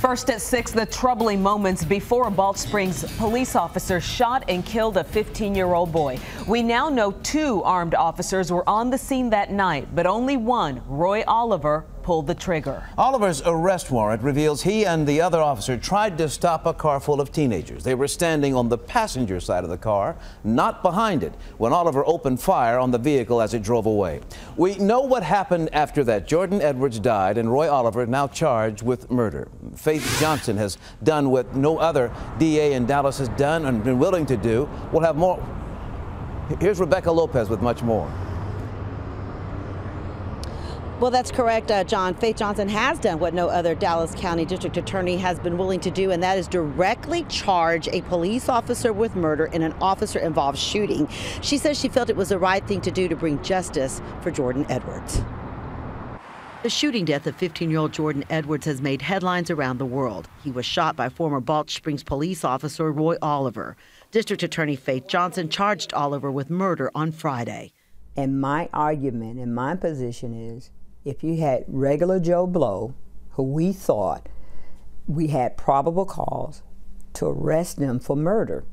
First at 6, the troubling moments before a Balch Springs police officer shot and killed a 15-year-old boy. We now know 2 armed officers were on the scene that night, but only one, Roy Oliver, pulled the trigger. Oliver's arrest warrant reveals he and the other officer tried to stop a car full of teenagers. They were standing on the passenger side of the car, not behind it, when Oliver opened fire on the vehicle as it drove away. We know what happened after that. Jordan Edwards died, and Roy Oliver now charged with murder. Faith Johnson has done what no other DA in Dallas has done and been willing to do. We'll have more. Here's Rebecca Lopez with much more. Well, that's correct, John. Faith Johnson has done what no other Dallas County District Attorney has been willing to do, and that is directly charge a police officer with murder in an officer-involved shooting. She says she felt it was the right thing to do to bring justice for Jordan Edwards. The shooting death of 15-year-old Jordan Edwards has made headlines around the world. He was shot by former Balch Springs police officer Roy Oliver. District Attorney Faith Johnson charged Oliver with murder on Friday. And my argument and my position is, if you had regular Joe Blow, who we thought we had probable cause to arrest them for murder,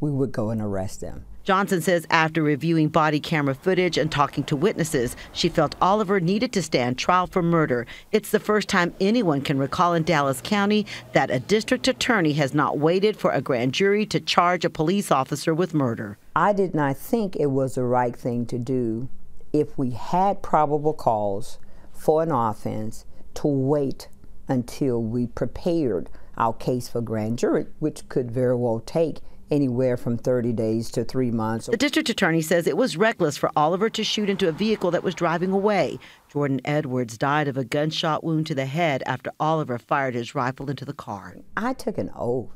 we would go and arrest them. Johnson says after reviewing body camera footage and talking to witnesses, she felt Oliver needed to stand trial for murder. It's the first time anyone can recall in Dallas County that a district attorney has not waited for a grand jury to charge a police officer with murder. I did not think it was the right thing to do if we had probable cause for an offense to wait until we prepared our case for grand jury, which could very well take anywhere from 30 days to 3 months. The district attorney says it was reckless for Oliver to shoot into a vehicle that was driving away. Jordan Edwards died of a gunshot wound to the head after Oliver fired his rifle into the car. I took an oath,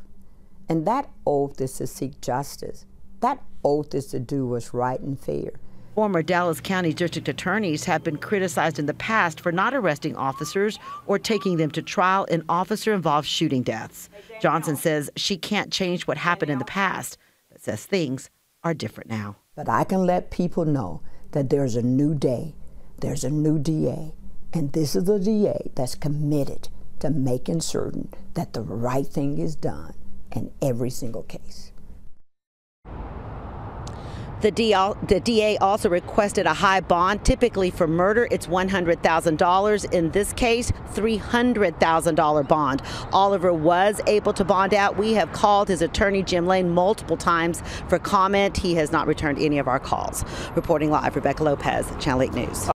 and that oath is to seek justice. That oath is to do what's right and fair. Former Dallas County district attorneys have been criticized in the past for not arresting officers or taking them to trial in officer-involved shooting deaths. Johnson says she can't change what happened in the past, but says things are different now. But I can let people know that there's a new day, there's a new DA, and this is the DA that's committed to making certain that the right thing is done in every single case. The DA also requested a high bond. Typically for murder, it's $100,000. In this case, $300,000 bond. Oliver was able to bond out. We have called his attorney, Jim Lane, multiple times for comment. He has not returned any of our calls. Reporting live, Rebecca Lopez, Channel 8 News.